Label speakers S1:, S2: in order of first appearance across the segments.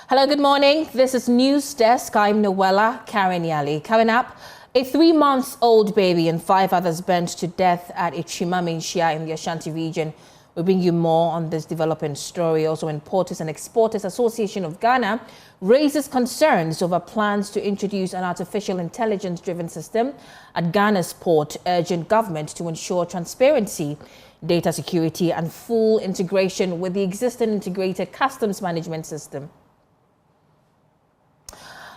S1: Hello, good morning. This is News Desk. I'm Noella Karinyali. Coming up, a 3-month-old baby and 5 others burnt to death at Atwima-Manhyia in the Ashanti region. We'll bring you more on this developing story. Also, Importers and Exporters Association of Ghana raises concerns over plans to introduce an artificial intelligence-driven system at Ghana's port, urging government to ensure transparency, data security and full integration with the existing integrated customs management system.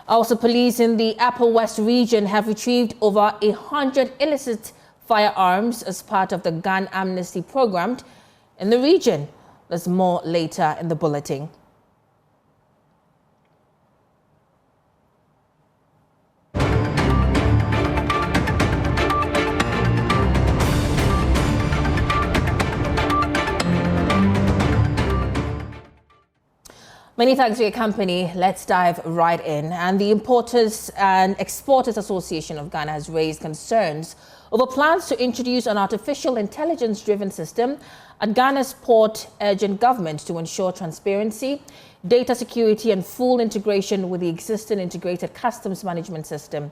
S1: Also, police in the Upper West region have retrieved over 100 illicit firearms as part of the gun amnesty program in the region. There's more later in the bulletin. Many thanks for your company. Let's dive right in. And the Importers and Exporters Association of Ghana has raised concerns over plans to introduce an artificial intelligence-driven system at Ghana's port, urging government to ensure transparency, data security and full integration with the existing integrated customs management system.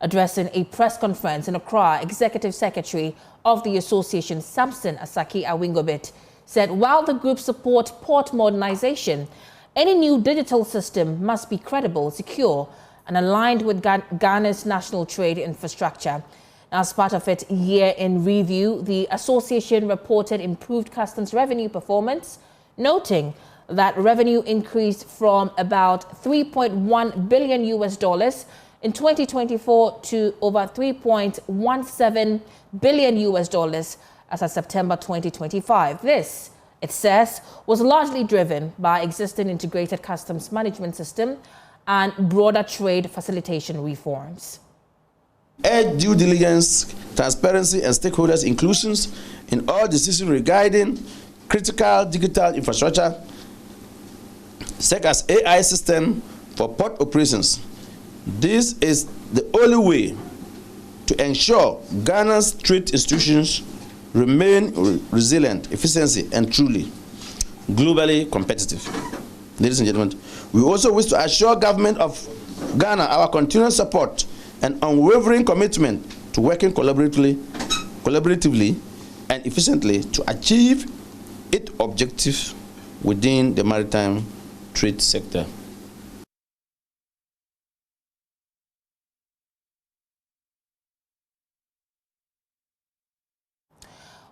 S1: Addressing a press conference in Accra, Executive Secretary of the association, Samson Asaki Awingobit, said while the group support port modernization, any new digital system must be credible, secure, and aligned with Ghana's national trade infrastructure. Now, as part of its year-in review, the association reported improved customs revenue performance, noting that revenue increased from about $3.1 billion in 2024 to over $3.17 billion as of September 2025. This, it says, was largely driven by existing integrated customs management system and broader trade facilitation reforms.
S2: Urge due diligence, transparency and stakeholders' inclusions in all decisions regarding critical digital infrastructure, such as AI system for port operations. This is the only way to ensure Ghana's trade institutions remain resilient, efficient, and truly globally competitive. Ladies and gentlemen, we also wish to assure government of Ghana our continued support and unwavering commitment to working collaboratively and efficiently to achieve its objectives within the maritime trade sector.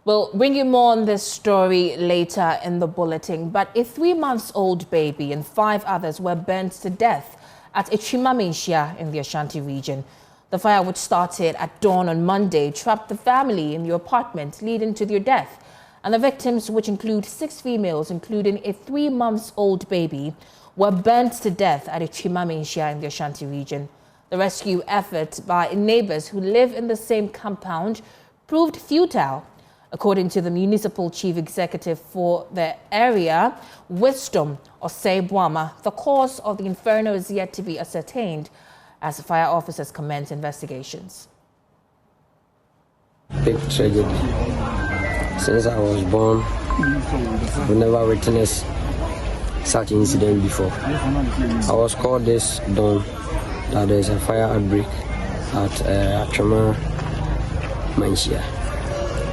S1: We'll bring you more on this story later in the bulletin, but a 3-month-old baby and 5 others were burnt to death at Atwima-Manhyia in the Ashanti region. The fire, which started at dawn on Monday, trapped the family in their apartment, leading to their death. And the victims, which include 6 females, including a 3-month-old baby, were burnt to death at Atwima-Manhyia in the Ashanti region. The rescue effort by neighbors who live in the same compound proved futile. According to the municipal chief executive for the area, Wisdom Osei-Boama, the cause of the inferno is yet to be ascertained as fire officers commence investigations.
S3: Big tragedy. Since I was born, we never witnessed such incident before. I was called this dawn that there's a fire outbreak at Atwima-Manhyia.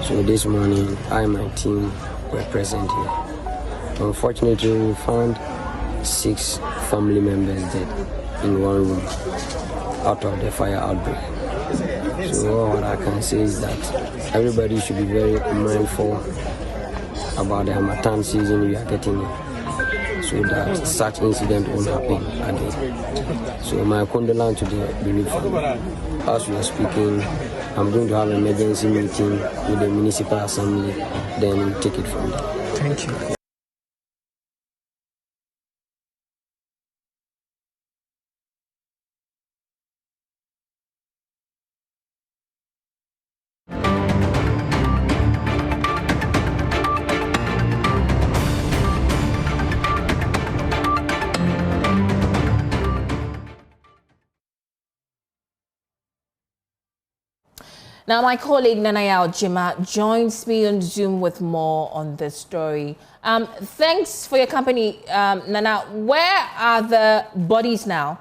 S3: So this morning, I and my team were present here. Unfortunately, we found 6 family members dead in one room out of the fire outbreak. So what I can say is that everybody should be very mindful about the Harmattan season we are getting in, so that such incident won't happen again. So my condolences to the bereaved family. As we are speaking, I'm going to have an emergency meeting with the municipal assembly, then we'll take it from there.
S4: Thank you.
S1: Now, my colleague Nanaya Atwima joins me on Zoom with more on this story. Thanks for your company, Nana. Where are the bodies now?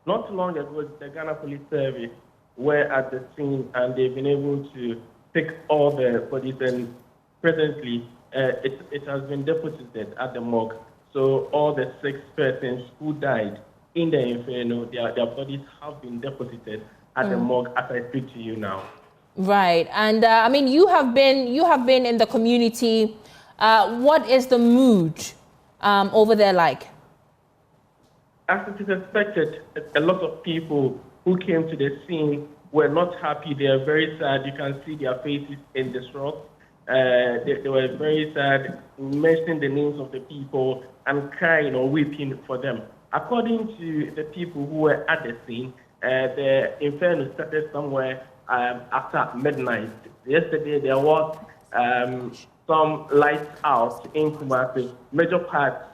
S4: Not too long ago, the Ghana Police Service were at the scene and they've been able to pick all the bodies, and presently it has been deposited at the morgue. So all the 6 persons who died in the inferno, their bodies have been deposited at the morgue as I speak to you now. Right,
S1: and I mean, you have been in the community. What is the mood over there like?
S4: As it is expected, a lot of people who came to the scene were not happy. They are very sad. You can see their faces in distress. They were very sad, mentioning the names of the people and crying or weeping for them. According to the people who were at the scene, the inferno started somewhere after midnight. Yesterday, there was some lights out in Kumasi.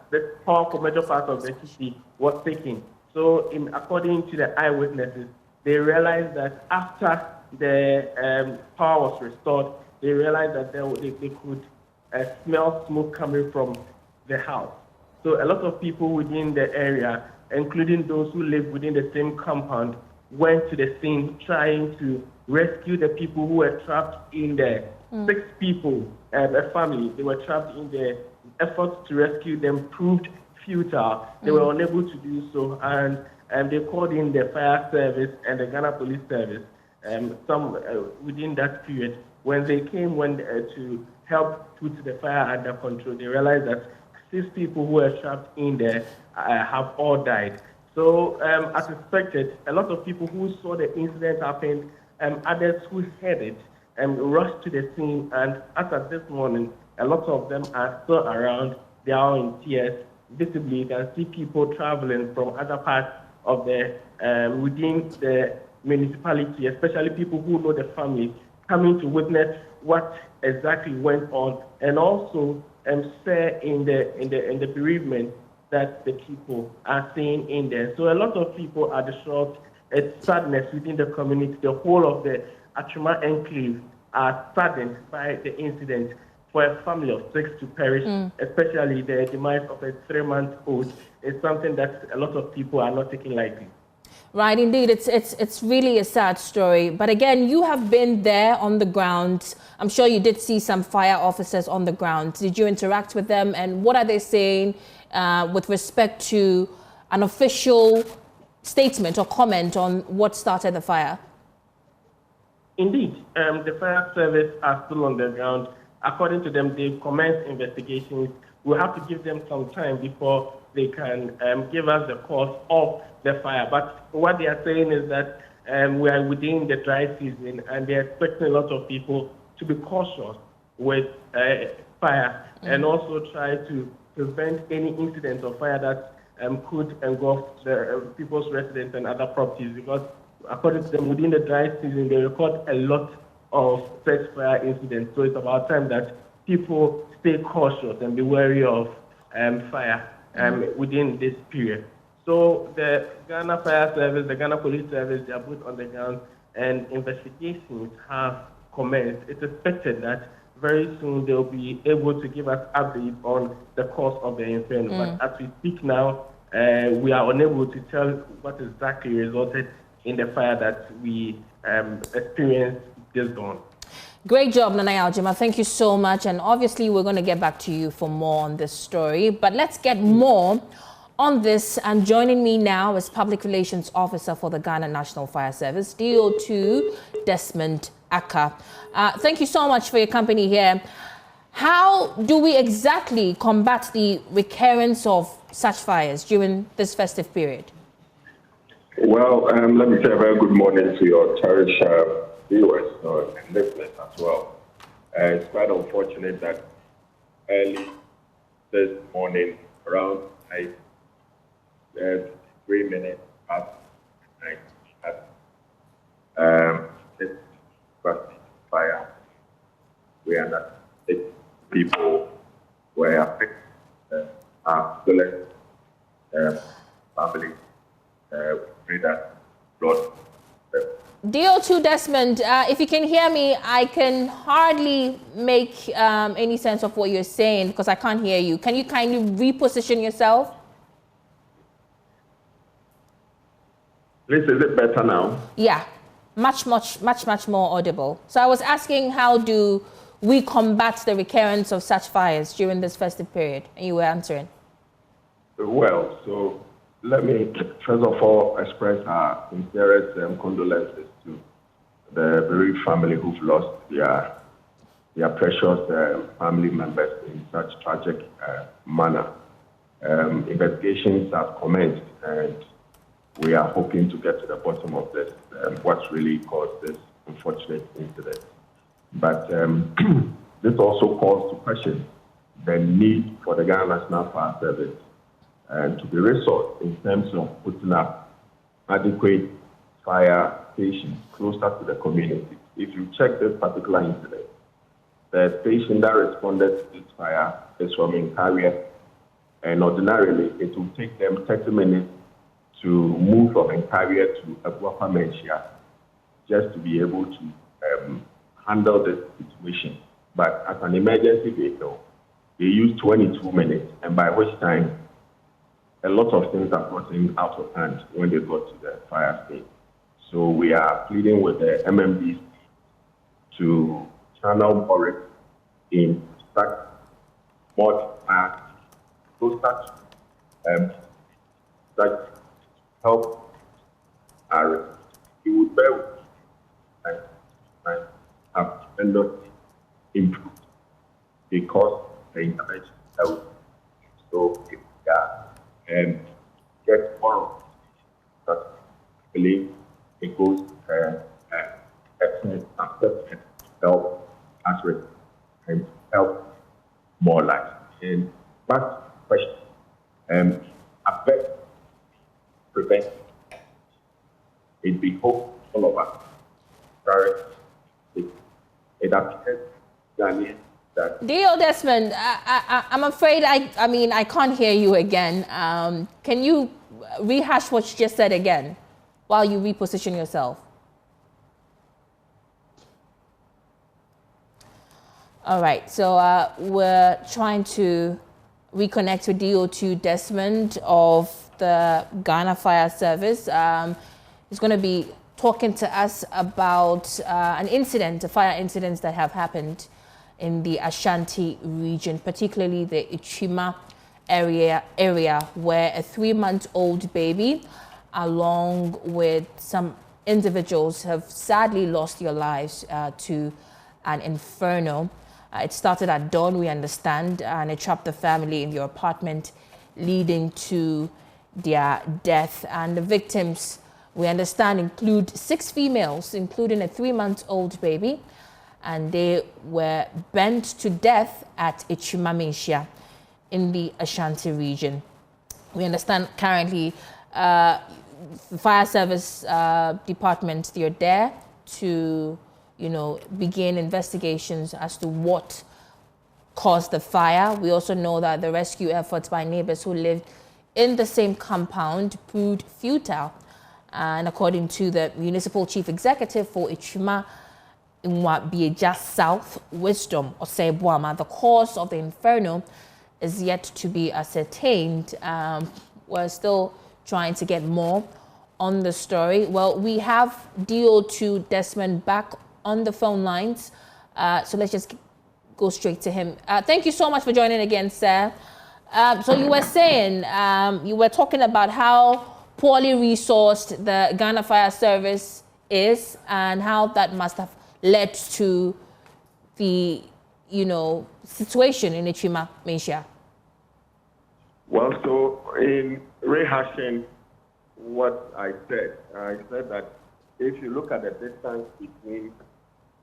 S4: The powerful major part of the city was taken. So, according to the eyewitnesses, they realized that after the power was restored, they realized that they could smell smoke coming from the house. So, a lot of people within the area, including those who live within the same compound, went to the scene trying to rescue the people who were trapped in there. 6 people, a family, they were trapped in there. Efforts to rescue them proved futile. They were unable to do so, and they called in the fire service and the Ghana Police Service. Within that period, when they came to help put the fire under control, they realized that 6 people who were trapped in there have all died. So, as expected, a lot of people who saw the incident happen, others who heard it, rushed to the scene, and as of this morning, a lot of them are still around. They are in tears. Visibly, you can see people traveling from other parts of within the municipality, especially people who know the family, coming to witness what exactly went on, and also share in the bereavement that the people are seeing in there. So a lot of people are distraught. It's sadness within the community. The whole of the Atwima enclave are saddened by the incident. For a family of 6 to perish, especially the demise of a 3-month-old, is something that a lot of people are not taking lightly.
S1: Right, indeed. It's really a sad story. But again, you have been there on the ground. I'm sure you did see some fire officers on the ground. Did you interact with them? And what are they saying with respect to an official statement or comment on what started the fire?
S4: Indeed, the fire service are still on the ground. According to them, they've commenced investigations. We'll have to give them some time before they can give us the cause of the fire. But what they are saying is that we are within the dry season, and they're expecting a lot of people to be cautious with fire and also try to prevent any incidents of fire that could engulf the people's residents and other properties. Because according to them, within the dry season, they record a lot of such fire incidents. So it's about time that people stay cautious and be wary of fire within this period. So the Ghana Fire Service, the Ghana Police Service, they are both on the ground, and investigations have commenced. It's expected that very soon they'll be able to give us updates on the cause of the inferno. But as we speak now, we are unable to tell what exactly resulted in the fire that we experienced this dawn.
S1: Great job, Nanaya Atwima. Thank you so much. And obviously, we're going to get back to you for more on this story. But let's get more on this. And joining me now is Public Relations Officer for the Ghana National Fire Service, DO2 Desmond Aka. Thank you so much for your company here. How do we exactly combat the recurrence of such fires during this festive period?
S5: Well, let me say a very good morning to your cherished viewers and listeners as well. It's quite unfortunate that early this morning, around 3 minutes past 9, this fire. We are not 6 people were affected. Ambulance, family, pray that Lord.
S1: DO2 Desmond, if you can hear me, I can hardly make any sense of what you're saying because I can't hear you. Can you kindly reposition yourself?
S5: Please, is it better now?
S1: Yeah, much more audible. So I was asking, how do we combat the recurrence of such fires during this festive period? And you were answering.
S5: Well, so let me first of all express our sincerest condolences to the bereaved family who've lost their precious family members in such tragic manner. Investigations have commenced, and we are hoping to get to the bottom of this, what's really caused this unfortunate incident. But this also calls to question the need for the Ghana National Fire Service to be resourced in terms of putting up adequate fire stations closer to the community. If you check this particular incident, the station that responded to this fire is from Nkaria, and ordinarily it will take them 30 minutes to move from Nkaria to Atwima-Manhyia just to be able to handle this situation. But as an emergency vehicle, they use 22 minutes, and by which time a lot of things are gotten out of hand when they got to the fire scene. So we are pleading with the MMDC to channel more in start more to start that help our you would bear with and have tremendously improved because the intervention helps. So if we are get more that I believe it goes assessment help answer and help more life. And back question, affect prevent it be hope all of us. Sorry, it appears Ghanaian that
S1: D.O. Desmond, I'm afraid I can't hear you again. Can you rehash what you just said again while you reposition yourself? All right, so we're trying to reconnect with DO2 Desmond of the Ghana Fire Service. He's going to be talking to us about a fire incidents that have happened in the Ashanti region, particularly the Atwima area where a 3-month-old baby, along with some individuals, have sadly lost their lives to an inferno. It started at dawn, we understand, and it trapped the family in their apartment, leading to their death. And the victims, we understand, include 6 females, including a 3-month-old baby, and they were burnt to death at Atwima-Manhyia in the Ashanti region. We understand currently the fire service department, they're there to begin investigations as to what caused the fire. We also know that the rescue efforts by neighbors who lived in the same compound proved futile. And according to the municipal chief executive for Atwima-Manhyia South, Wisdom Osei-Boama, the cause of the inferno is yet to be ascertained. We're still trying to get more on the story. Well, we have DO2 Desmond back on the phone lines. So let's just go straight to him. Thank you so much for joining again, sir. So you were saying, you were talking about how poorly resourced the Ghana Fire Service is and how that must have led to the, situation in Atwima-Manhyia.
S5: Well, so in rehashing what I said that if you look at the distance between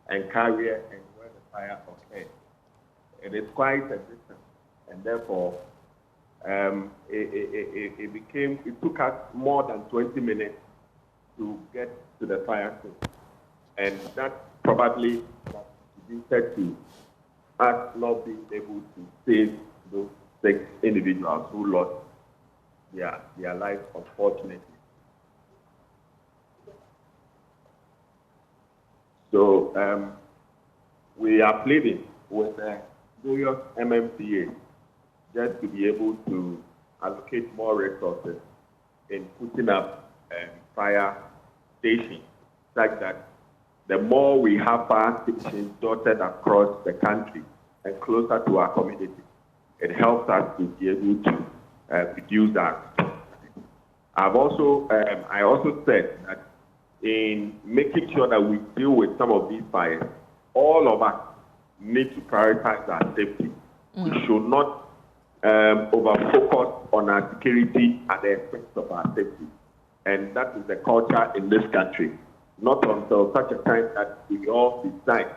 S5: Nkaria and where the fire occurred, it is quite a distance, and therefore it took us more than 20 minutes to get to the fire scene, and that probably contributed to us not being able to save those 6 individuals who lost their lives, unfortunately. we are pleading with the various MMCA just to be able to allocate more resources in putting up fire stations, such that the more we have fire stations dotted across the country and closer to our community, it helps us to be able to reduce that. I also said that in making sure that we deal with some of these fires, all of us need to prioritize our safety. We should not over-focus on our security at the expense of our safety. And that is the culture in this country. Not until such a time that we all decide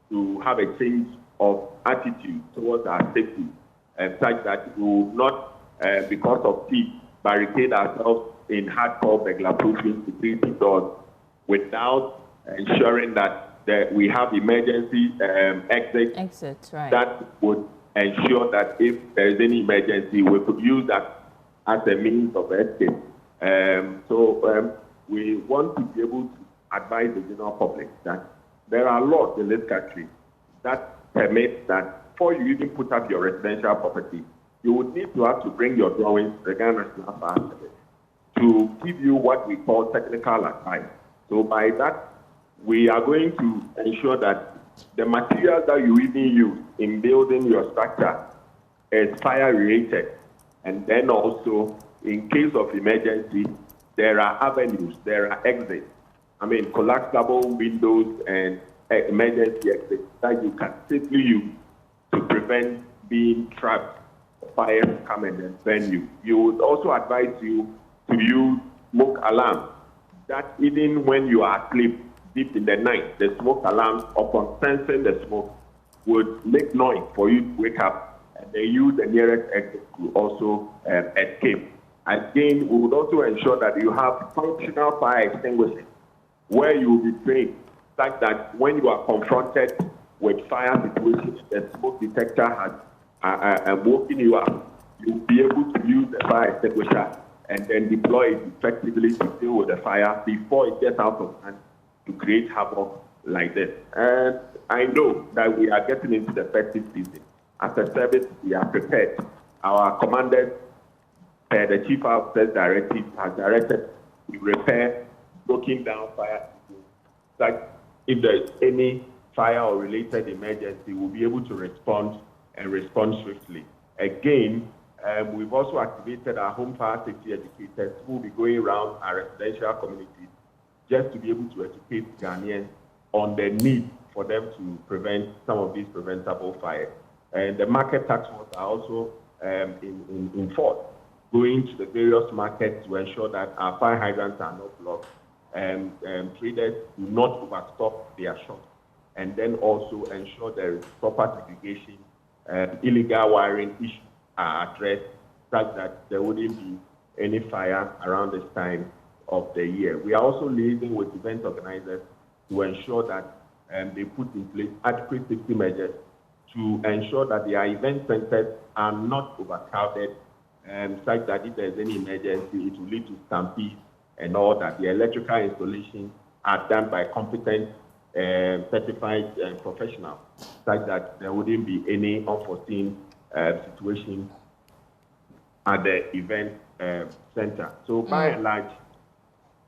S5: to have a change of attitude towards our safety, and such that we will not, because of peace, barricade ourselves in hardcore burglar-proofing security doors without ensuring that we have emergency exits
S1: right.
S5: that would ensure that if there is any emergency, we could use that as a means of escape. We want to be able to advise the general public that there are laws in this country that permit that before you even put up your residential property, you would need to have to bring your drawings to the Ghana National Fire Service to give you what we call technical advice. So by that, we are going to ensure that the materials that you even use in building your structure is fire-related. And then also, in case of emergency, there are avenues, there are exits. I mean, collapsible windows and emergency exits that you can safely use to prevent being trapped, fire to come and then burn you. We would also advise you to use smoke alarms, that even when you are asleep deep in the night, the smoke alarms, upon sensing the smoke, would make noise for you to wake up, and they use the nearest exit to also escape. Again, we would also ensure that you have functional fire extinguishers where you will be trained, such that when you are confronted with fire situations, the smoke detector has woken you up, you'll be able to use the fire extinguisher and then deploy it effectively to deal with the fire before it gets out of hand to create havoc like this. And I know that we are getting into the festive season. As a service, we are prepared. Our commanders, the Chief Officer's Directive, has directed to repair broken down fire systems. That if there's any fire or related emergency, we'll be able to respond and respond swiftly. Again, we've also activated our home fire safety educators who will be going around our residential communities just to be able to educate Ghanaians on the need for them to prevent some of these preventable fires. And the market task force are also in force, going to the various markets to ensure that our fire hydrants are not blocked and traders do not overstock their shops, and then also ensure there is proper segregation, illegal wiring issues are addressed such that there wouldn't be any fire around this time of the year. We are also liaising with event organizers to ensure that they put in place adequate safety measures to ensure that their event centers are not overcrowded, such that if there's any emergency, it will lead to stampedes and all that. The electrical installations are done by competent, certified professionals, such that there wouldn't be any unforeseen situation at the event center. So by and large,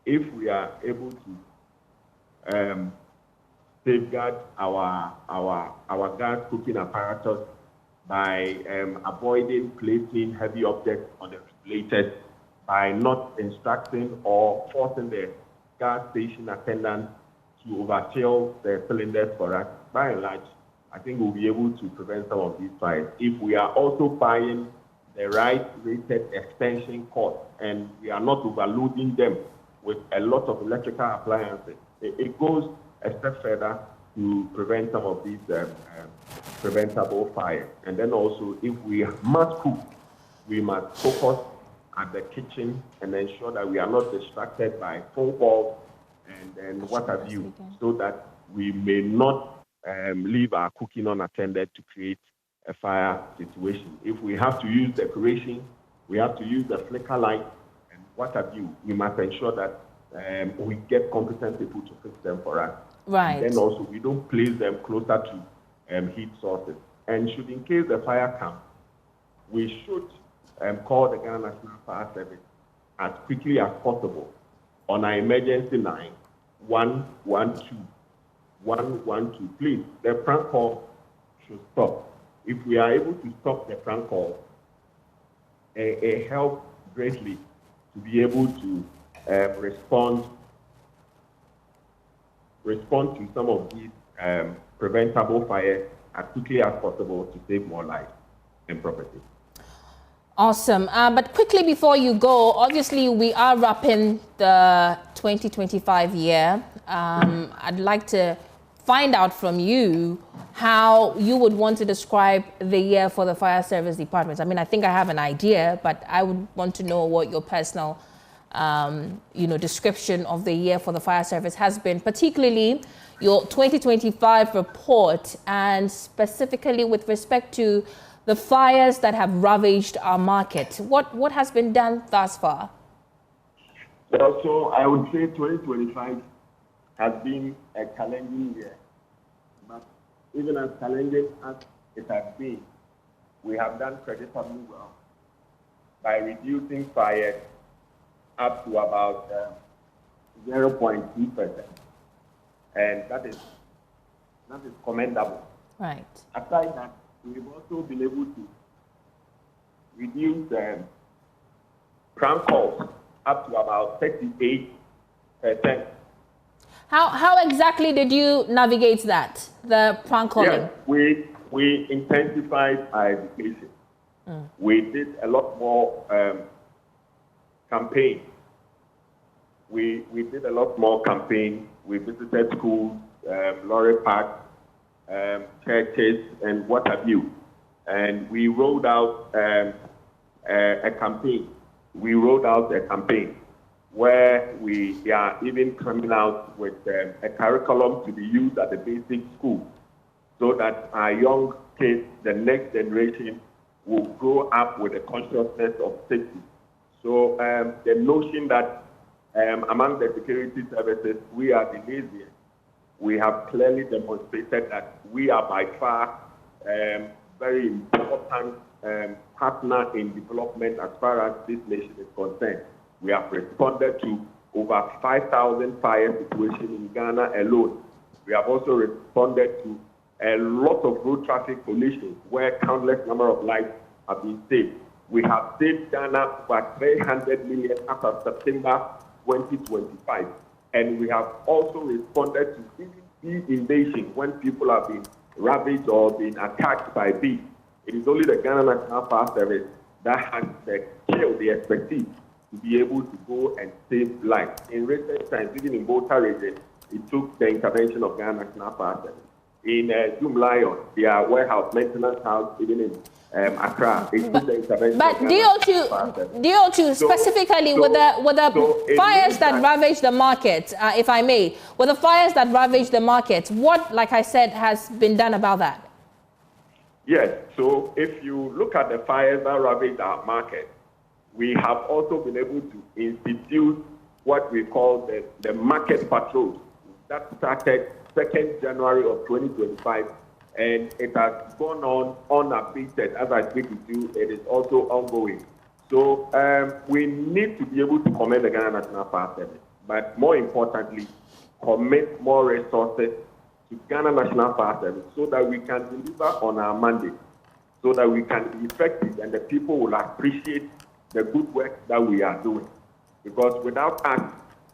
S5: if we are able to safeguard our gas cooking apparatus by avoiding placing heavy objects on the regulators, by not instructing or forcing the gas station attendants to overfill the cylinders for us, by and large, I think we'll be able to prevent some of these fires. If we are also buying the right rated extension cords and we are not overloading them with a lot of electrical appliances, it goes a step further to prevent some of these preventable fires. And then also, if we must cook, we must focus at the kitchen and ensure that we are not distracted by phone calls and what have you, so that we may not leave our cooking unattended to create a fire situation. If we have to use decoration, we have to use the flicker light and what have you, we must ensure that we get competent people to fix them for us
S1: Right.
S5: And then also we don't place them closer to heat sources. And should in case the fire comes, we should call the Ghana National Fire Service as quickly as possible on our emergency line 112. 112. Please, the prank call should stop. If we are able to stop the prank call, it helps greatly to be able to respond to some of these preventable fires as quickly as possible to save more lives and property.
S1: Awesome. But quickly before you go, obviously we are wrapping the 2025 year. I'd like to find out from you how you would want to describe the year for the fire service departments. I mean, I think I have an idea, but I would want to know what your personal description of the year for the fire service has been, particularly your 2025 report, and specifically with respect to the fires that have ravaged our market. What has been done thus far?
S5: Well, so I would say 2025 has been a challenging year. But even as challenging as it has been, we have done creditably well by reducing fires up to about 0.2%. And that is commendable.
S1: Right.
S5: Aside that, we've also been able to reduce prank calls up to about 38%.
S1: How exactly did you navigate that, the prank calling?
S5: Yes, we intensified our education. We did a lot more campaign. We did a lot more campaign. We visited schools, lorry parks, churches, and what have you. And we rolled out a campaign. Where we are even coming out with a curriculum to be used at the basic school, so that our young kids, the next generation, will grow up with a consciousness of safety. So the notion that among the security services, we are the laziest, we have clearly demonstrated that we are by far very important partner in development as far as this nation is concerned. We have responded to over 5,000 fire situations in Ghana alone. We have also responded to a lot of road traffic collisions where countless number of lives have been saved. We have saved Ghana over 300 million as of September 2025. And we have also responded to bee invasion when people have been ravaged or been attacked by bees. It is only the Ghana National Fire Service that has the skill, the expertise to be able to go and save lives. In recent times, even in Volta region, it took the intervention of Ghana National Fire Service. In Zoom Lion, their warehouse, maintenance house, even in Accra, it took the intervention
S1: but
S5: of Ghana National Fire Service.
S1: DO2 specifically with the fires that ravaged the market, if I may, with the fires that ravaged the market, what, like I said, has been done about that?
S5: Yes, so if you look at the fires that ravaged our market, we have also been able to institute what we call the market patrols. That started 2nd January of 2025, and it has gone on unabated. As I speak with you, it is also ongoing. So we need to be able to commend the Ghana National Fire Service, but more importantly, commit more resources to Ghana National Fire Service so that we can deliver on our mandate, so that we can be effective and the people will appreciate the good work that we are doing. Because without us,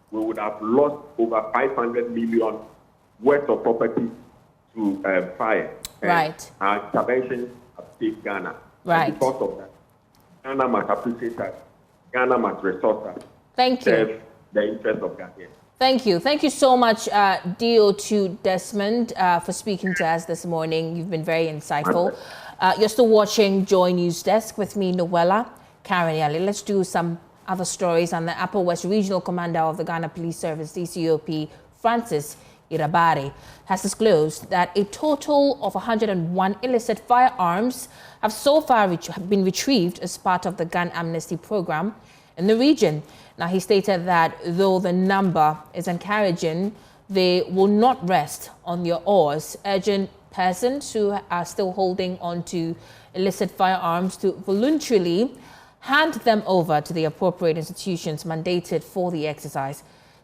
S5: we would have lost over 500 million worth of property to fire.
S1: Right.
S5: Our interventions have saved Ghana.
S1: Right.
S5: And because of that, Ghana must appreciate us. Ghana must resource us.
S1: Thank you.
S5: Serve the interest of Ghana.
S1: Thank you. Thank you so much, DO2 Desmond, for speaking to us this morning. You've been very insightful. You're still watching Joy News Desk with me, Noella Karanyali. Let's do some other stories. And the Upper West Regional Commander of the Ghana Police Service, DCOP, Francis Irabari, has disclosed that a total of 101 illicit firearms have so far been retrieved as part of the gun amnesty program in the region. Now, he stated that though the number is encouraging, they will not rest on their oars, urging persons who are still holding on to illicit firearms to voluntarily hand them over to the appropriate institutions mandated for the exercise.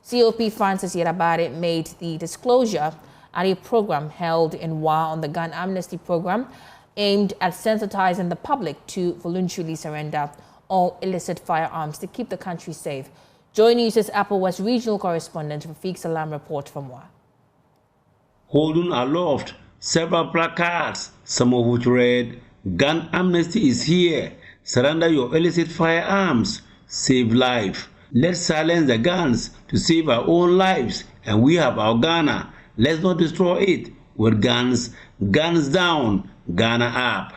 S1: COP Francis Yerabare made the disclosure at a program held in WA on the gun amnesty program aimed at sensitizing the public to voluntarily surrender all illicit firearms to keep the country safe. Joy News' Upper West Regional Correspondent Rafiq Salam report from WA.
S6: Holding aloft several placards, some of which read, "Gun amnesty is here. Surrender your illicit firearms. Save life. Let's silence the guns to save our own lives. And we have our Ghana. Let's not destroy it with guns. Guns down, Ghana up."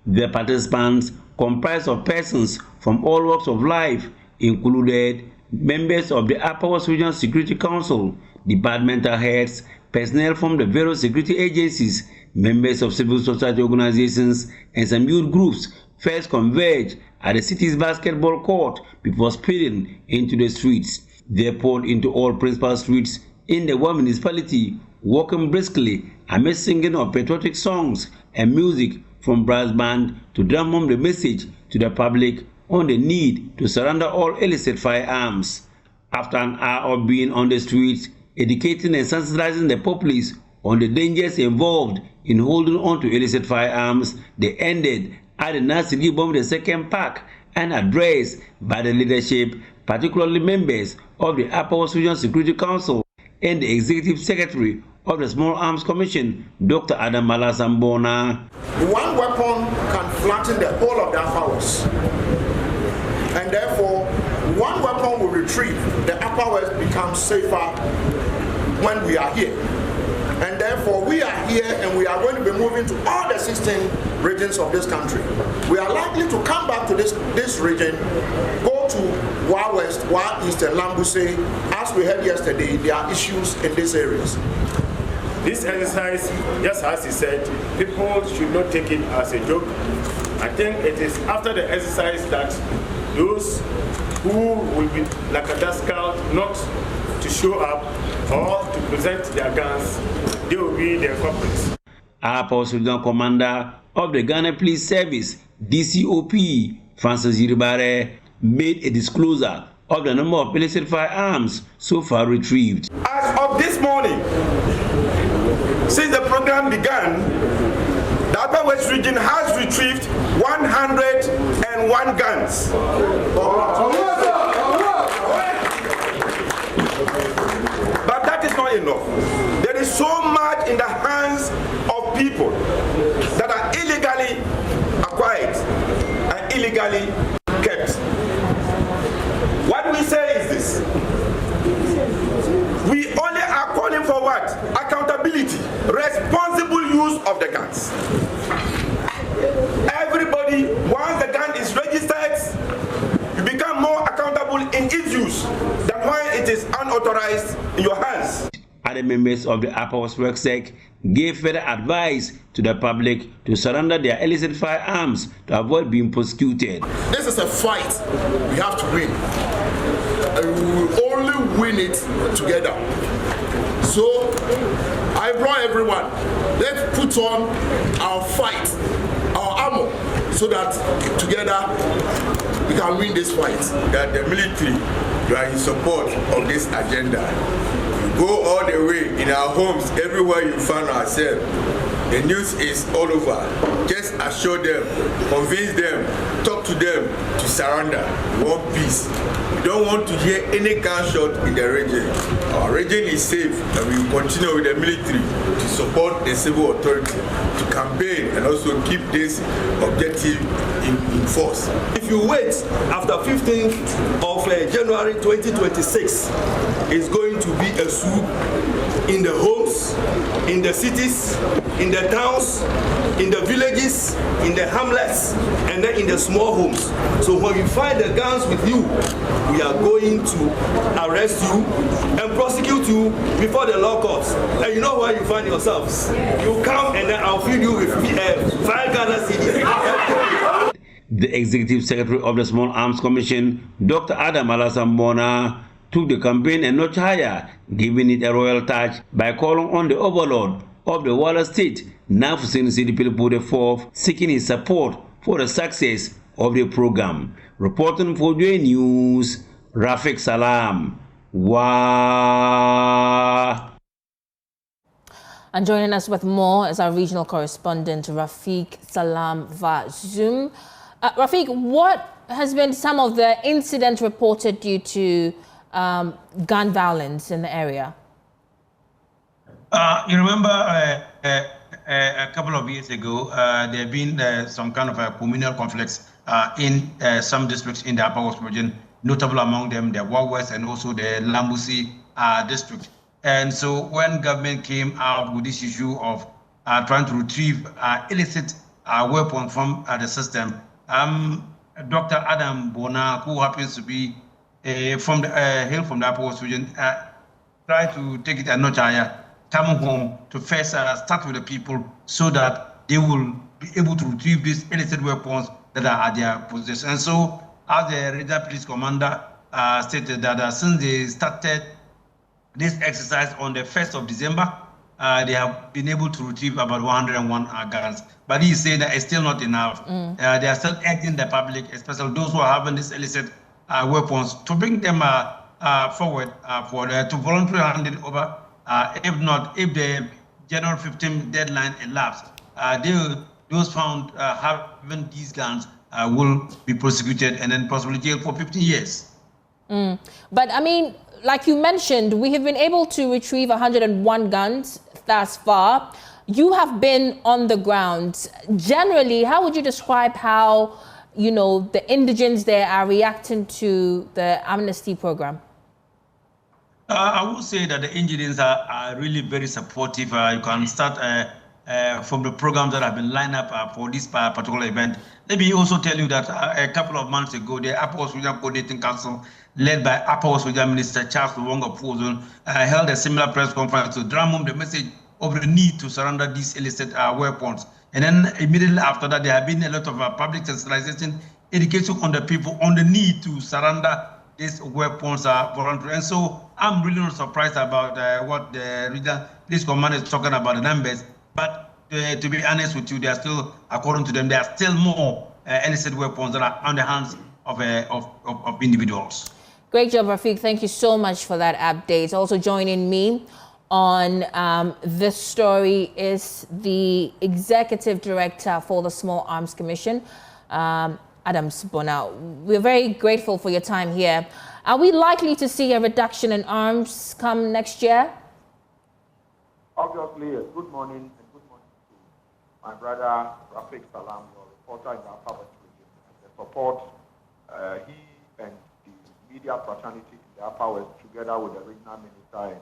S6: The participants, comprised of persons from all walks of life, included members of the Upper West Regional Security Council, departmental heads, personnel from the various security agencies, members of civil society organizations, and some youth groups first converged at the city's basketball court before speeding into the streets. They poured into all principal streets in the one municipality, walking briskly amid singing of patriotic songs and music from brass band to drum home the message to the public on the need to surrender all illicit firearms. After an hour of being on the streets, educating and sensitizing the populace on the dangers involved in holding on to illicit firearms, they ended at the Nasiri Bomb II Park, an address by the leadership, particularly members of the Upper West Regional Security Council and the Executive Secretary of the Small Arms Commission, Dr. Adam Malasambona.
S7: One weapon can flatten the whole of the Upper West, and therefore one weapon will retrieve. The Upper West becomes safer when we are here. And therefore, we are here and we are going to be moving to all the 16 regions of this country. We are likely to come back to this region, go to Wa West, Wa East, and Lambuse. As we heard yesterday, there are issues in these areas.
S8: This exercise, just as he said, people should not take it as a joke. I think it is after the exercise that those who will be like a Daskal not to show up or to present their guns, they will be their culprits.
S6: Upper West Regional Commander of the Ghana Police Service, DCOP, Francis Yerabare, made a disclosure of the number of illicit firearms so far retrieved.
S7: As of this morning, since the program began, the Upper West region has retrieved 101 guns. But that is not enough. There is so much in the hands of people that are illegally acquired and illegally kept. What we say is this: we only are calling for what? Accountability, responsible use of the guns. Everybody, once the gun is registered, you become more accountable in its use than when it is unauthorized in your hands.
S6: Other members of the Upper West Worksec gave further advice to the public to surrender their illicit firearms to avoid being prosecuted.
S7: This is a fight we have to win, and we will only win it together. So I implore everyone, let's put on our fight, our armor, so that together we can win this fight.
S9: That the military, you are in support of this agenda. You go all the way in our homes, everywhere you find ourselves. The news is all over. Just assure them, convince them, talk to them to surrender. We want peace. We don't want to hear any gunshot in the region. Our region is safe, and we will continue with the military to support the civil authority, to campaign and also keep this objective in force.
S10: If you wait after 15th of January 2026, it's going to be a swoop in the homes, in the cities, in the towns, in the villages, in the hamlets, and then in the small homes. So when we find the guns with you, we are going to arrest you and prosecute you before the law courts. And you know where you find yourselves. You come and then I'll feed you with 5 Ghana cedis.
S6: The Executive Secretary of the Small Arms Commission, Dr. Adam Malasambona, took the campaign a notch higher, giving it a royal touch by calling on the overlord of the Walla State, Nafusin Sidipilpo IV, seeking his support for the success of the program. Reporting for Joy News, Rafiq Salam. Wow.
S1: And joining us with more is our regional correspondent, Rafiq Salam via Zoom. Rafiq, what has been some of the incidents reported due to gun violence in the area?
S11: You remember a couple of years ago, there had been some kind of a communal conflicts in some districts in the Upper West region, notable among them the Wa West and also the Lambusi district. And so when government came out with this issue of trying to retrieve illicit weapons from the system, Dr. Adam Bona, who happens to be hail from the Upper West region, tried to take it a notch higher, coming home to first start with the people so that they will be able to retrieve these illicit weapons that are at their possession. And so, as the regional police commander stated that since they started this exercise on the 1st of December, they have been able to retrieve about 101 guns. But he said that it's still not enough. They are still urging the public, especially those who are having these illicit weapons, to bring them forward to voluntarily hand it over. If not, if the January 15th deadline elapsed, those found having these guns will be prosecuted and then possibly jailed for 15 years.
S1: But I mean, like you mentioned, we have been able to retrieve 101 guns thus far. You have been on the ground. Generally, how would you describe how, you know, the indigents there are reacting to the amnesty program?
S11: I would say that the indigents are really very supportive. You can start from the programs that have been lined up for this particular event. Let me also tell you that a couple of months ago, the Upper West Regional Coordinating Council, led by Upper West Regional Minister Charles Luongo-Pouzon, held a similar press conference to drum home the message of the need to surrender these illicit weapons. And then immediately after that, there have been a lot of public sensitization, education on the people on the need to surrender these weapons voluntarily. And so I'm really not surprised about what the regional police commander is talking about, the numbers. But to be honest with you, they are still, according to them, there are still more illicit weapons that are on the hands of individuals.
S1: Great job, Rafiq. Thank you so much for that update. Also joining me on this story is the Executive Director for the Small Arms Commission, Adams Bona. We're very grateful for your time here. Are we likely to see a reduction in arms come next year?
S7: Obviously, good morning and good morning to my brother Rafiq Salam, your reporter in the Upper West region, and the support he and the media fraternity in the Upper West, together with the regional minister and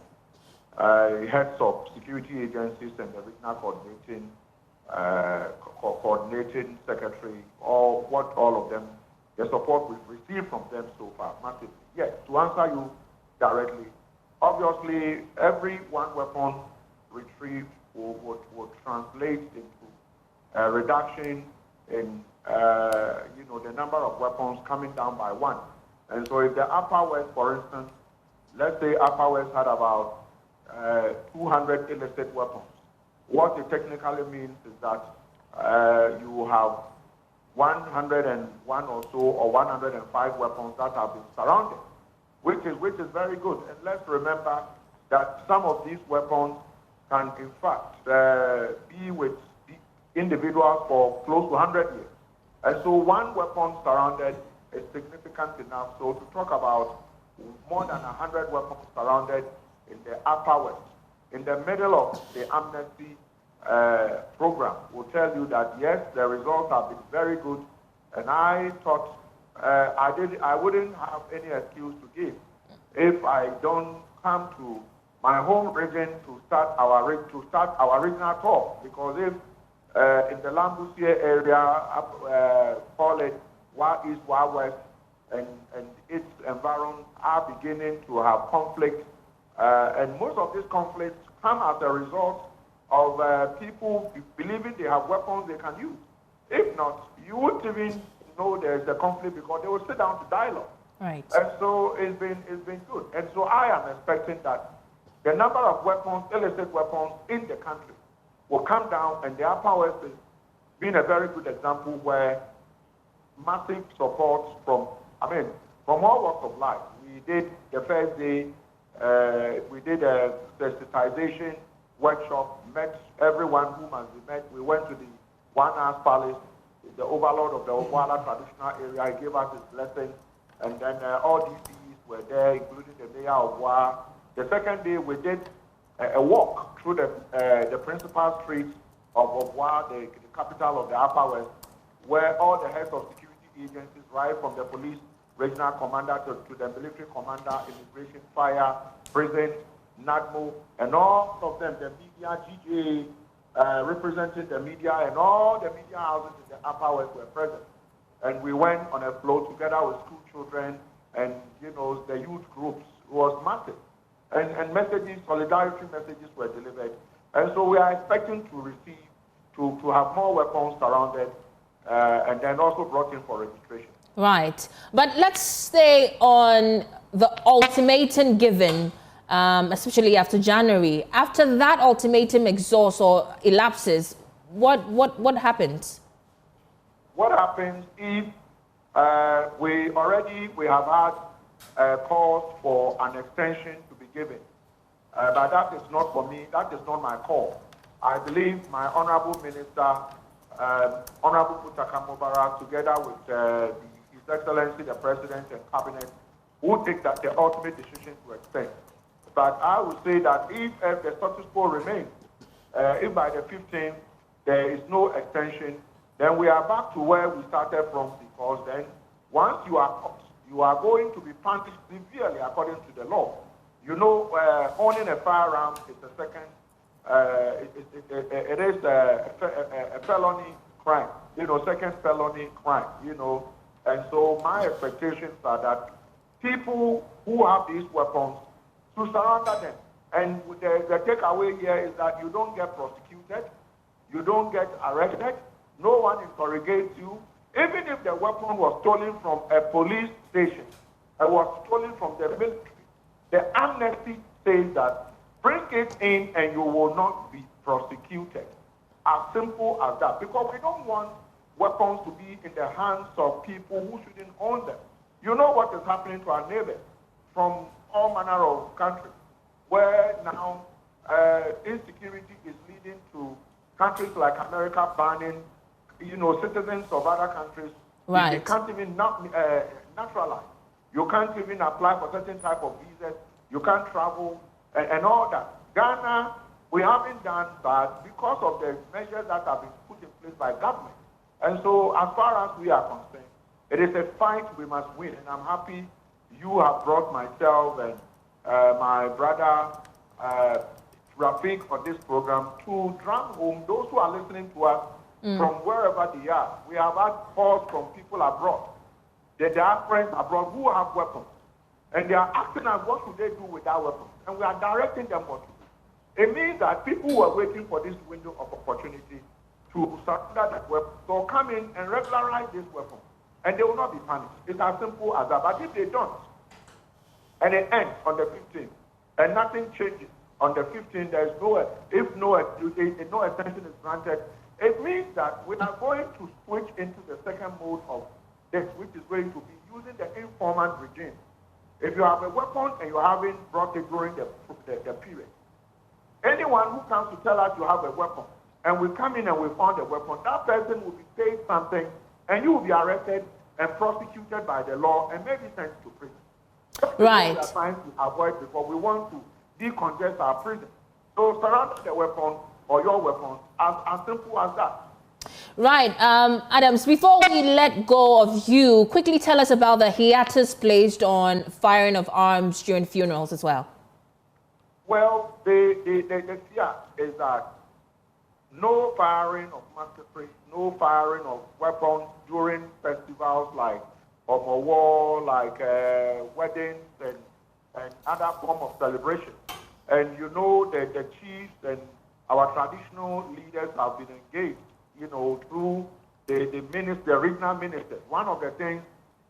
S7: heads of security agencies and the regional coordinating secretary, all of them, the support we've received from them so far, massively. Yes, to answer you directly, obviously every one weapon retrieved would translate into a reduction in the number of weapons coming down by one. And so if the Upper West, for instance, let's say Upper West had about 200 illicit weapons, what it technically means is that you have 101 or so or 105 weapons that have been surrounded, which is very good. And let's remember that some of these weapons can in fact be with the individuals for close to 100 years. And so one weapon surrounded is significant enough. So to talk about more than 100 weapons surrounded in the Upper West, in the middle of the amnesty program, will tell you that yes, the results have been very good. And I thought I wouldn't have any excuse to give if I don't come to my home region to start our regional talk, because if in the Lambusia area, call it Wa East, Wa West, and its environs are beginning to have conflict, and most of these conflicts come as a result of people believing they have weapons they can use. If not, you wouldn't even know there's a conflict because they will sit down to dialogue.
S1: Right.
S7: And so it's been good. And so I am expecting that the number of weapons, illicit weapons in the country will come down, and the Upper West is being a very good example where massive support from all walks of life. We did the first day, we did a sensitization workshop, met everyone whom has been met. We went to the One House Palace, the overlord of the Owala traditional area. He gave us his blessing, and then all DCs were there, including the mayor of Wa. The second day, we did a walk through the principal streets of Wa, the capital of the Upper West, where all the heads of security agencies, right from the police regional commander to the military commander, immigration, fire, prison, NADMO, and all of them, the media, GJ, representing the media, and all the media houses in the Upper West were present. And we went on a float together with school children and, the youth groups. It was massive. And messages, solidarity messages were delivered. And so we are expecting to receive, to have more weapons surrounded, and then also brought in for registration.
S1: Right. But let's stay on the ultimatum given, especially after January. After that ultimatum exhausts or elapses, what happens?
S7: What happens if we have had calls for an extension to be given? But that is not for me. That is not my call. I believe my Honorable Minister, Honorable Putaka Mubarak, together with His Excellency the President and Cabinet, will take the ultimate decision to extend. But I would say that if the status quo remains, if by the 15th there is no extension, then we are back to where we started from, because then once you are caught, you are going to be punished severely according to the law. Owning a firearm is a second, it is a felony crime, second felony crime, And so my expectations are that people who have these weapons, to surrender them. And the takeaway here is that you don't get prosecuted, you don't get arrested, no one interrogates you. Even if the weapon was stolen from a police station, it was stolen from the military, the amnesty says that bring it in and you will not be prosecuted. As simple as that. Because we don't want weapons to be in the hands of people who shouldn't own them. You know what is happening to our neighbors from all manner of countries, where now insecurity is leading to countries like America banning, citizens of other countries.
S1: Right.
S7: They can't even naturalize. You can't even apply for certain type of visas. You can't travel and all that. Ghana, we haven't done that because of the measures that have been put in place by government. And so as far as we are concerned, it is a fight we must win. And I'm happy you have brought myself and my brother Rafiq for this program to drum home those who are listening to us from wherever they are. We have had calls from people abroad. There are friends abroad who have weapons. And they are asking us what should they do with that weapon. And we are directing them what to do. It means that people were waiting for this window of opportunity to surrender that weapon. So come in and regularize this weapon. And they will not be punished. It's as simple as that. But if they don't, and it ends on the 15th, and nothing changes on the 15th, there is no extension is granted, it means that we are going to switch into the second mode of this, which is going to be using the informant regime. If you have a weapon and you haven't brought it during the period, anyone who comes to tell us you have a weapon, and we come in and we found a weapon, that person will be paid something, and you will be arrested and prosecuted by the law and maybe sent to prison.
S1: Right.
S7: We are trying to avoid because we want to decongest our prison. So surrender the weapon or your weapons as simple as that.
S1: Right. Adams, before we let go of you, quickly tell us about the hiatus placed on firing of arms during funerals as well.
S7: Well, the fear is that no firing of musketry, no firing of weapons during festivals like Omowo, like weddings and other form of celebration. And the chiefs and our traditional leaders have been engaged, through the regional ministers. One of the things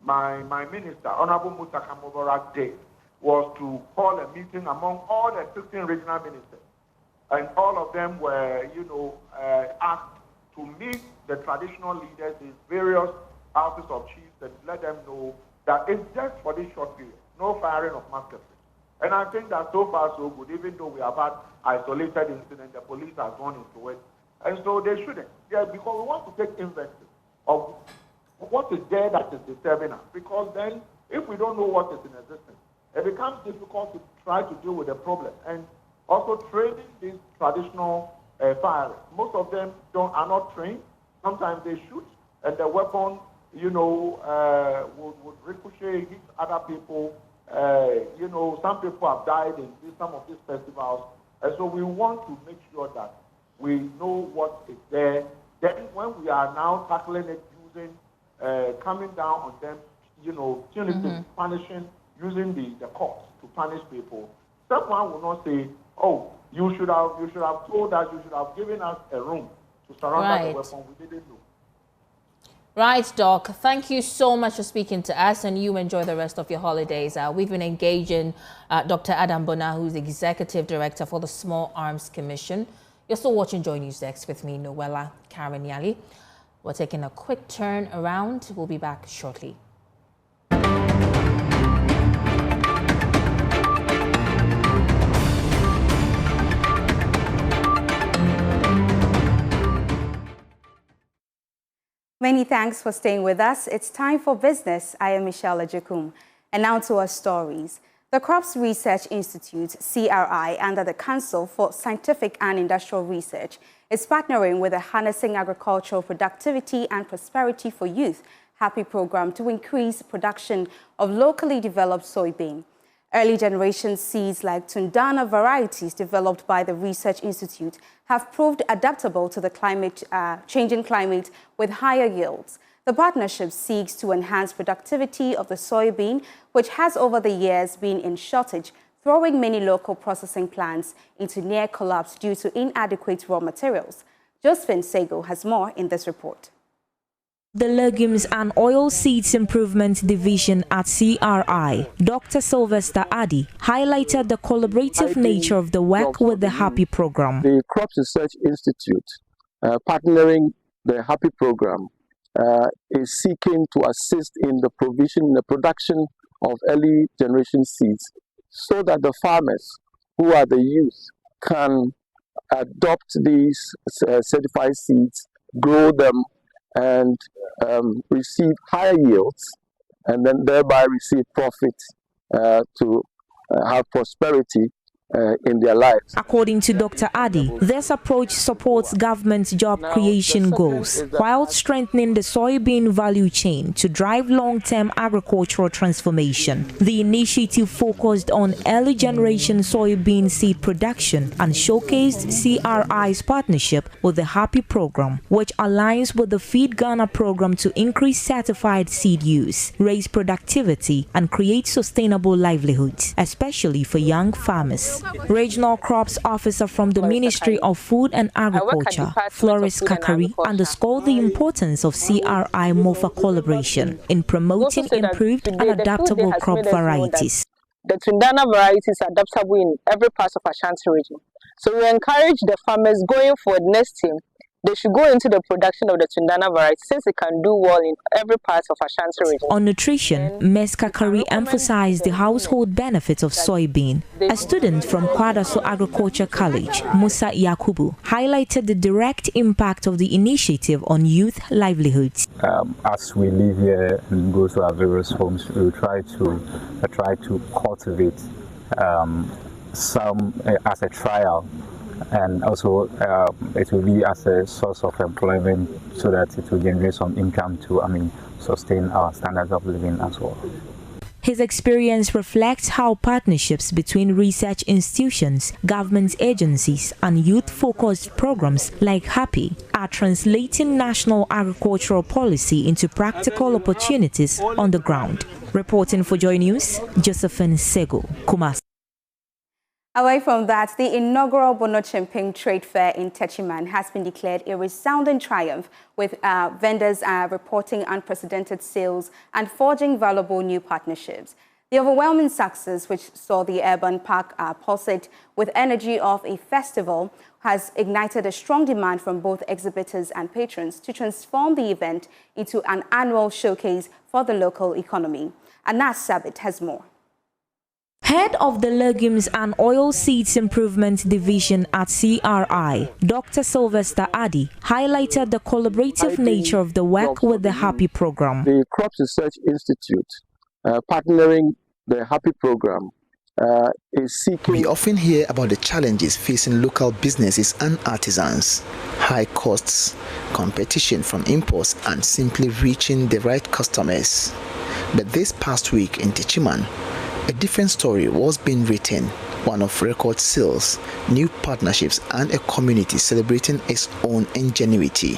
S7: my minister, Honorable Mutaka Mubarak, did was to call a meeting among all the 16 regional ministers. And all of them were, asked to meet the traditional leaders in various houses of chiefs and let them know that it's just for this short period, no firing of musketry. And I think that so far so good, even though we have had isolated incidents, the police has gone into it. And so they shouldn't. Yeah, because we want to take inventory of what is there that is disturbing us. Because then, if we don't know what is in existence, it becomes difficult to try to deal with the problem. And also training these traditional firearms. Most of them are not trained. Sometimes they shoot, and the weapon, would ricochet, hit other people. Some people have died in some of these festivals. And so we want to make sure that we know what is there. Then when we are now tackling it using, coming down on them, punitive punishing, using the courts to punish people, someone will not say, oh, you should have told us, you should have given us a room to surrender the weapon. We didn't know.
S1: Right, Doc. Thank you so much for speaking to us, and you enjoy the rest of your holidays. We've been engaging Dr. Adam Bona, who's Executive Director for the Small Arms Commission. You're still watching Joy News Desk with me, Noella Karanyali. We're taking a quick turn around. We'll be back shortly.
S12: Many thanks for staying with us. It's time for business. I am Michelle Ajakum. And now to our stories. The Crops Research Institute, CRI, under the Council for Scientific and Industrial Research, is partnering with the Harnessing Agricultural Productivity and Prosperity for Youth HAPPY program to increase production of locally developed soybean. Early generation seeds like Tundana varieties developed by the Research Institute have proved adaptable to the changing climate with higher yields. The partnership seeks to enhance productivity of the soybean, which has over the years been in shortage, throwing many local processing plants into near collapse due to inadequate raw materials. Josephine Sego has more in this report.
S13: The Legumes and Oilseeds Improvement Division at CRI, Dr. Sylvester Addy, highlighted the collaborative nature of the work with the HAPPY program.
S14: The Crops Research Institute, partnering the HAPPY program, is seeking to assist in the production of early generation seeds so that the farmers, who are the youth, can adopt these certified seeds, grow them, and receive higher yields, and then thereby receive profit to have prosperity in their lives.
S13: According to Dr. Addy, this approach supports government's job creation goals while strengthening the soybean value chain to drive long-term agricultural transformation. The initiative focused on early generation soybean seed production and showcased CRI's partnership with the HAPPY program, which aligns with the Feed Ghana program to increase certified seed use, raise productivity, and create sustainable livelihoods, especially for young farmers. Regional Crops Officer from the Ministry of Food and Agriculture, Floris Kakari, underscored the importance of CRI MOFA collaboration in promoting improved and adaptable crop varieties.
S15: The Tundana variety is adaptable in every part of Ashanti region. So we encourage the farmers going forward next year, they should go into the production of the Tundana variety since it can do well in every part of Ashanti region.
S13: On nutrition, Ms. Kakari emphasized the household benefits of soybean. A student from Kwadaso Agriculture College, Musa Yakubu, highlighted the direct impact of the initiative on youth livelihoods.
S16: As we live here and go to our various homes, we try to cultivate some as a trial. And also it will be as a source of employment so that it will generate some income to, sustain our standards of living as well.
S13: His experience reflects how partnerships between research institutions, government agencies, and youth-focused programs like HAPPY are translating national agricultural policy into practical opportunities on the ground. Reporting for Joy News, Josephine Sego, Kumasi.
S12: Away from that, the inaugural Bono Chimping Trade Fair in Techiman has been declared a resounding triumph, with vendors reporting unprecedented sales and forging valuable new partnerships. The overwhelming success, which saw the urban park pulsate with energy of a festival, has ignited a strong demand from both exhibitors and patrons to transform the event into an annual showcase for the local economy. Anas Sabit has more.
S13: Head of the Legumes and Oilseeds Improvement Division at CRI, Dr. Sylvester Addy, highlighted the collaborative nature of the work with the Happy program.
S14: The Crops Research Institute, partnering the Happy program, is seeking...
S17: We often hear about the challenges facing local businesses and artisans: high costs, competition from imports, and simply reaching the right customers. But this past week in Techiman, a different story was being written, one of record sales, new partnerships, and a community celebrating its own ingenuity.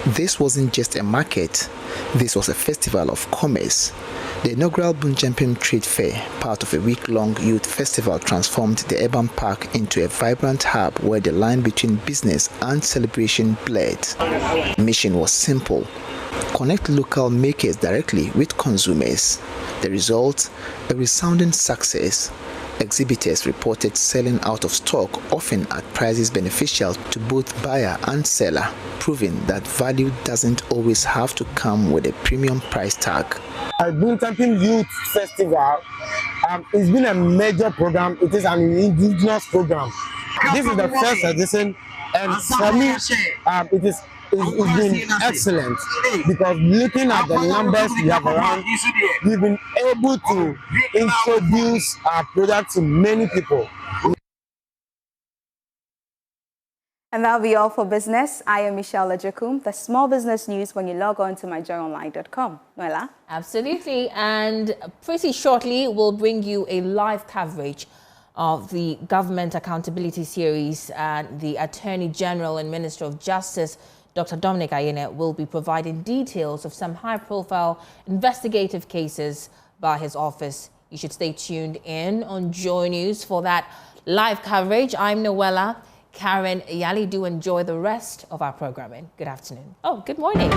S17: This wasn't just a market, this was a festival of commerce. The inaugural Bunchampim Trade Fair, part of a week-long youth festival, transformed the urban park into a vibrant hub where the line between business and celebration blurred. The mission was simple: connect local makers directly with consumers. The result, a resounding success. Exhibitors reported selling out of stock, often at prices beneficial to both buyer and seller, proving that value doesn't always have to come with a premium price tag.
S18: Bunchampim Youth Festival, it's been a major program. It is an indigenous program. This is the first edition, and for me, it's been excellent, because looking at the numbers we have around, we've been able to introduce our product to many people.
S12: And that'll be all for business. I am Michelle Ejekum. The small business news when you log on to myjoyonline.com. Noella?
S1: Absolutely. And pretty shortly, we'll bring you a live coverage of the Government Accountability Series, and the Attorney General and Minister of Justice, Dr. Dominic Ayine, will be providing details of some high-profile investigative cases by his office. You should stay tuned in on Joy News for that live coverage. I'm Noella. Karen Yali, do enjoy the rest of our programming. Good afternoon. Oh, good morning.